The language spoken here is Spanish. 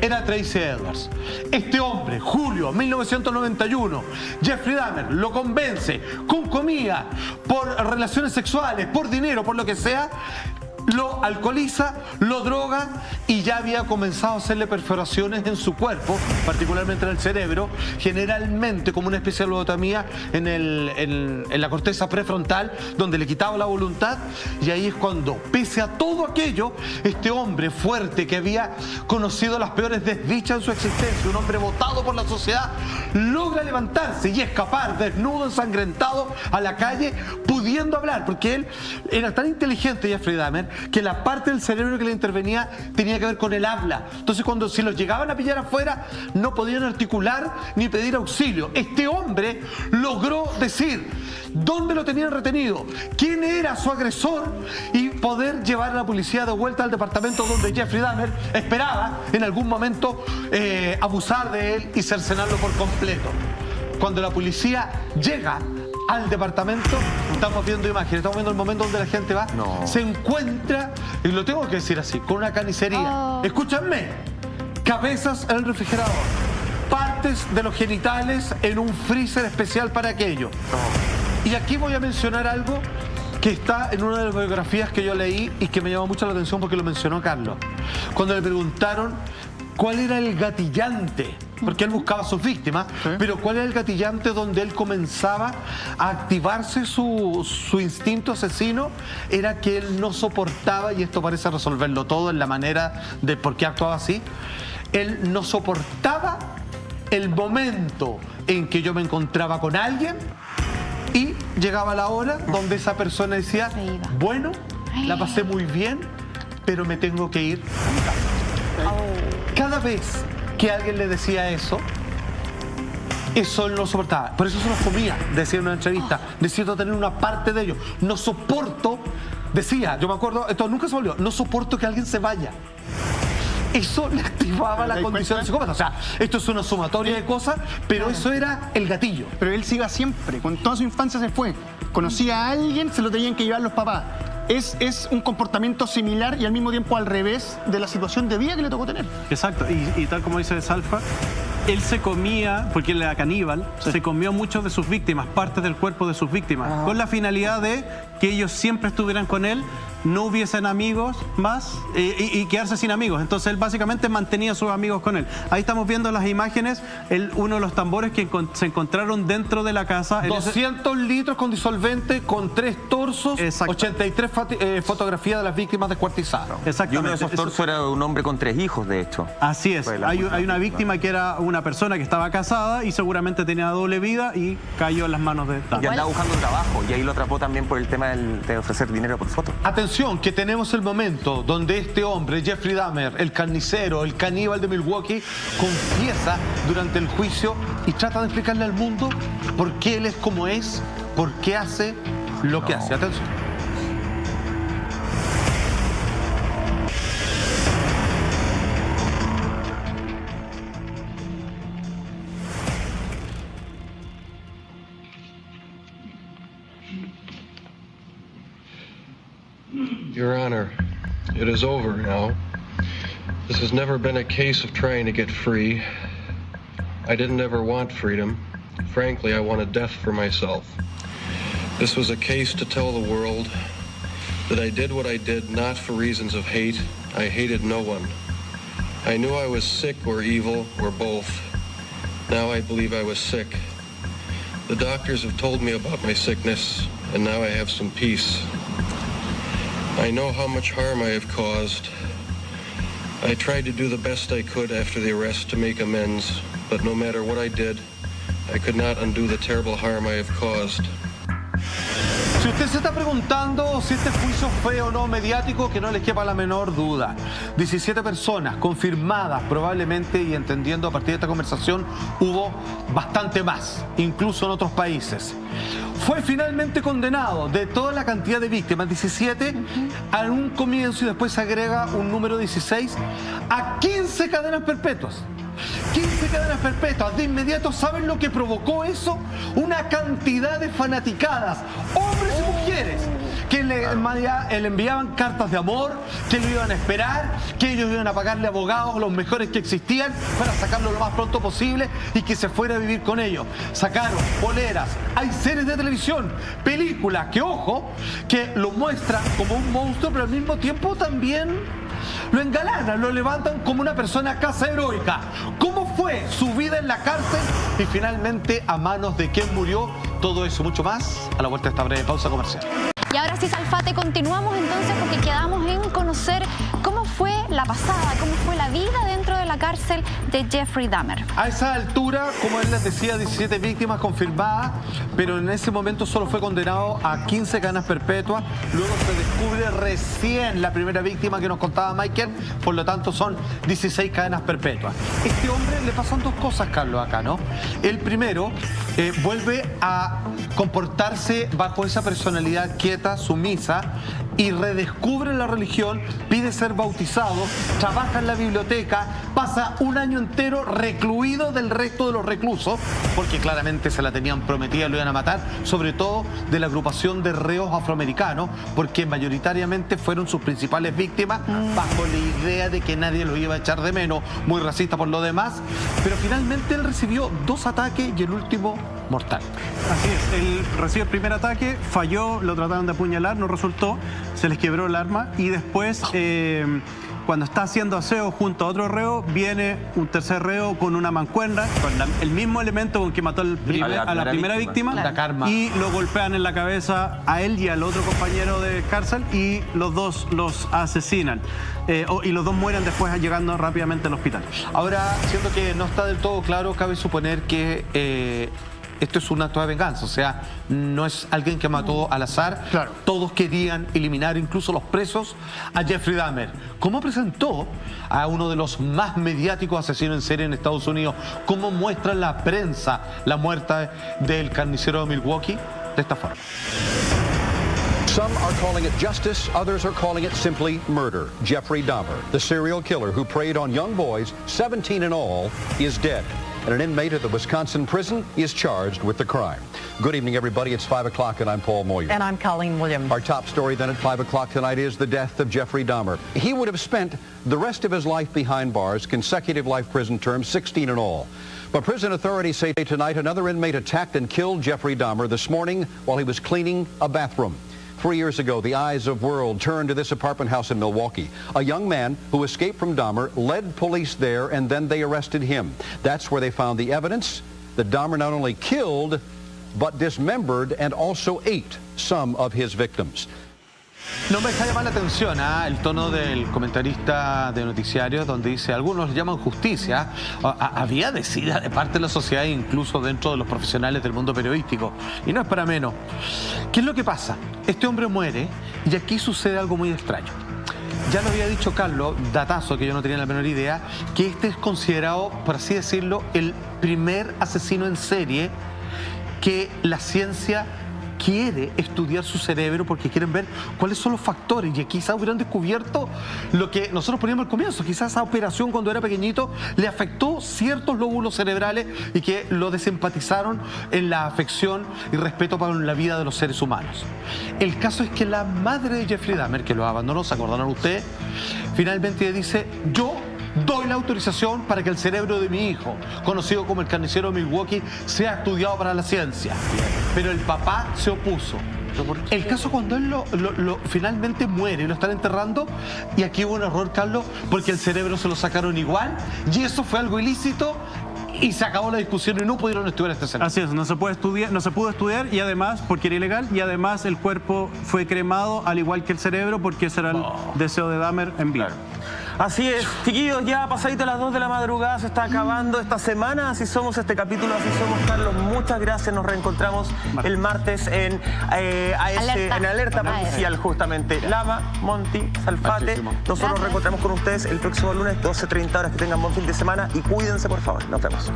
era Tracy Edwards. Este hombre, julio 1991, Jeffrey Dahmer lo convence con comida, por relaciones sexuales, por dinero, por lo que sea. Lo alcoholiza, lo droga y ya había comenzado a hacerle perforaciones en su cuerpo, particularmente en el cerebro, generalmente como una especie de lobotomía en la corteza prefrontal, donde le quitaba la voluntad. Y ahí es cuando, pese a todo aquello, este hombre fuerte que había conocido las peores desdichas en su existencia, un hombre botado por la sociedad, logra levantarse y escapar desnudo, ensangrentado a la calle, pudiendo hablar, porque él era tan inteligente, Jeffrey Dahmer, que la parte del cerebro que le intervenía tenía que ver con el habla. Entonces, cuando si los llegaban a pillar afuera, no podían articular ni pedir auxilio. Este hombre logró decir dónde lo tenían retenido, quién era su agresor, y poder llevar a la policía de vuelta al departamento donde Jeffrey Dahmer esperaba en algún momento abusar de él y cercenarlo por completo. Cuando la policía llega al departamento, estamos viendo imágenes, estamos viendo el momento donde la gente va, se encuentra, y lo tengo que decir así, con una carnicería. Escúchanme, cabezas en el refrigerador, partes de los genitales en un freezer especial para aquello. Y aquí voy a mencionar algo que está en una de las biografías que yo leí y que me llamó mucho la atención porque lo mencionó Carlos. Cuando le preguntaron cuál era el gatillante, porque él buscaba a sus víctimas, pero cuál era el gatillante donde él comenzaba a activarse su instinto asesino, era que él no soportaba, y esto parece resolverlo todo en la manera de por qué actuaba así, él no soportaba el momento en que yo me encontraba con alguien y llegaba la hora donde esa persona decía, bueno, la pasé muy bien, pero me tengo que ir a mi casa. Cada vez que alguien le decía eso él no soportaba. Por eso se los comía, decía en una entrevista. Necesito tener una parte de ello. No soporto, decía, yo me acuerdo, esto nunca se volvió, no soporto que alguien se vaya. Eso le activaba la condición de psicópata. O sea, esto es una sumatoria de cosas, pero eso era el gatillo. Pero él se iba siempre, con toda su infancia se fue. Conocía a alguien, se lo tenían que llevar los papás. Es un comportamiento similar y al mismo tiempo al revés de la situación de vida que le tocó tener. Exacto, y tal como dice Salfa, él se comía, porque él era caníbal, se comió muchos de sus víctimas, partes del cuerpo de sus víctimas, con la finalidad de que ellos siempre estuvieran con él, no hubiesen amigos más y quedarse sin amigos. Entonces él básicamente mantenía a sus amigos con él. Ahí estamos viendo las imágenes, uno de los tambores que se encontraron dentro de la casa. 200 litros con disolvente, con 3 torsos, 83 fotografías de las víctimas descuartizadas. Exactamente. Y uno de esos torsos era un hombre con 3 hijos, de hecho. Así es. Hay una víctima que era una persona que estaba casada y seguramente tenía doble vida y cayó en las manos de Dahmer. Y andaba buscando un trabajo y ahí lo atrapó también por el tema de ofrecer dinero por foto. Atención, que tenemos el momento donde este hombre, Jeffrey Dahmer, el carnicero, el caníbal de Milwaukee, confiesa durante el juicio y trata de explicarle al mundo por qué él es como es, por qué hace lo que hace. Atención. Your Honor, it is over now. This has never been a case of trying to get free. I didn't ever want freedom. Frankly, I wanted death for myself. This was a case to tell the world that I did what I did not for reasons of hate. I hated no one. I knew I was sick or evil or both. Now I believe I was sick. The doctors have told me about my sickness, and now I have some peace. I know how much harm I have caused. I tried to do the best I could after the arrest to make amends, but no matter what I did, I could not undo the terrible harm I have caused. Si usted se está preguntando si este juicio fue o no mediático, que no les quepa la menor duda. 17 personas confirmadas probablemente, y entendiendo a partir de esta conversación, hubo bastante más, incluso en otros países. Fue finalmente condenado de toda la cantidad de víctimas, 17, a un comienzo y después se agrega un número 16, a 15 cadenas perpetuas. 15 cadenas perpetuas. De inmediato, ¿saben lo que provocó eso? Una cantidad de fanaticadas, hombres y mujeres, que le enviaban cartas de amor, que lo iban a esperar, que ellos iban a pagarle abogados, los mejores que existían, para sacarlo lo más pronto posible y que se fuera a vivir con ellos. Sacaron poleras, hay series de televisión, películas que, ojo, que lo muestran como un monstruo, pero al mismo tiempo también lo engalanan, lo levantan como una persona casi heroica. ¿Cómo fue su vida en la cárcel y finalmente a manos de quién murió? Todo eso y mucho más a la vuelta de esta breve pausa comercial. Y ahora sí, Salfate, continuamos entonces porque quedamos en conocer cómo fue la pasada, cómo fue la vida dentro de la cárcel de Jeffrey Dahmer. A esa altura, como él les decía, 17 víctimas confirmadas, pero en ese momento solo fue condenado a 15 cadenas perpetuas. Luego se descubre recién la primera víctima que nos contaba Michael, por lo tanto son 16 cadenas perpetuas. Este hombre le pasan dos cosas, Carlos, acá, ¿no? El primero, vuelve a comportarse bajo esa personalidad quieta, sumisa, y redescubre la religión, pide ser bautizado, trabaja en la biblioteca, pasa un año entero recluido del resto de los reclusos, porque claramente se la tenían prometida, lo iban a matar, sobre todo de la agrupación de reos afroamericanos, porque mayoritariamente fueron sus principales víctimas, bajo la idea de que nadie los iba a echar de menos, muy racista por lo demás, pero finalmente él recibió 2 ataques y el último mortal. Así es, él recibe el primer ataque, falló, lo trataron de apuñalar, no resultó, se les quebró el arma y después, cuando está haciendo aseo junto a otro reo, viene un tercer reo con una mancuerna, con el mismo elemento con que mató a la primera víctima, y lo golpean en la cabeza a él y al otro compañero de cárcel y los dos los asesinan. Y los dos mueren después llegando rápidamente al hospital. Ahora, siendo que no está del todo claro, cabe suponer que esto es un acto de venganza, o sea, no es alguien que mató al azar. Claro. Todos querían eliminar, incluso los presos, a Jeffrey Dahmer. ¿Cómo presentó a uno de los más mediáticos asesinos en serie en Estados Unidos? ¿Cómo muestra la prensa la muerte del carnicero de Milwaukee? De esta forma. Some are calling it justice, others are calling it simply murder. Jeffrey Dahmer, the serial killer who preyed on young boys, 17 in all, is dead. And an inmate at the Wisconsin prison is charged with the crime. Good evening, everybody. It's 5 o'clock, and I'm Paul Moyer. And I'm Colleen Williams. Our top story then at 5 o'clock tonight is the death of Jeffrey Dahmer. He would have spent the rest of his life behind bars, consecutive life prison terms, 16 in all. But prison authorities say tonight another inmate attacked and killed Jeffrey Dahmer this morning while he was cleaning a bathroom. 3 years ago, the eyes of world turned to this apartment house in Milwaukee. A young man who escaped from Dahmer led police there, and then they arrested him. That's where they found the evidence that Dahmer not only killed, but dismembered and also ate some of his victims. No me deja llamar la atención el tono del comentarista de noticiarios, donde dice, algunos llaman justicia. Había decida de parte de la sociedad, incluso dentro de los profesionales del mundo periodístico. Y no es para menos. ¿Qué es lo que pasa? Este hombre muere y aquí sucede algo muy extraño. Ya lo había dicho Carlos, datazo, que yo no tenía la menor idea, que este es considerado, por así decirlo, el primer asesino en serie que la ciencia quiere estudiar su cerebro porque quieren ver cuáles son los factores, y quizás hubieran descubierto lo que nosotros poníamos al comienzo. Quizás esa operación cuando era pequeñito le afectó ciertos lóbulos cerebrales y que lo desempatizaron en la afección y respeto para la vida de los seres humanos. El caso es que la madre de Jeffrey Dahmer, que lo abandonó, ¿se acordaron ustedes? Finalmente dice, yo doy la autorización para que el cerebro de mi hijo, conocido como el carnicero de Milwaukee, sea estudiado para la ciencia. Pero el papá se opuso. El caso cuando él finalmente muere y lo están enterrando, y aquí hubo un error, Carlos, porque el cerebro se lo sacaron igual, y eso fue algo ilícito, y se acabó la discusión y no pudieron estudiar este cerebro. Así es, no se pudo estudiar y además, porque era ilegal, y además el cuerpo fue cremado al igual que el cerebro, porque ese era el deseo de Dahmer en vida. Claro. Así es, chiquillos, ya pasadito las 2 de la madrugada, se está acabando esta semana. Así somos, este capítulo, así somos, Carlos. Muchas gracias, nos reencontramos el martes en Alerta Policial, justamente. Lama, Monty, Salfate. Nosotros nos reencontramos con ustedes el próximo lunes, 12:30 horas. Que tengan buen fin de semana y cuídense, por favor. Nos vemos.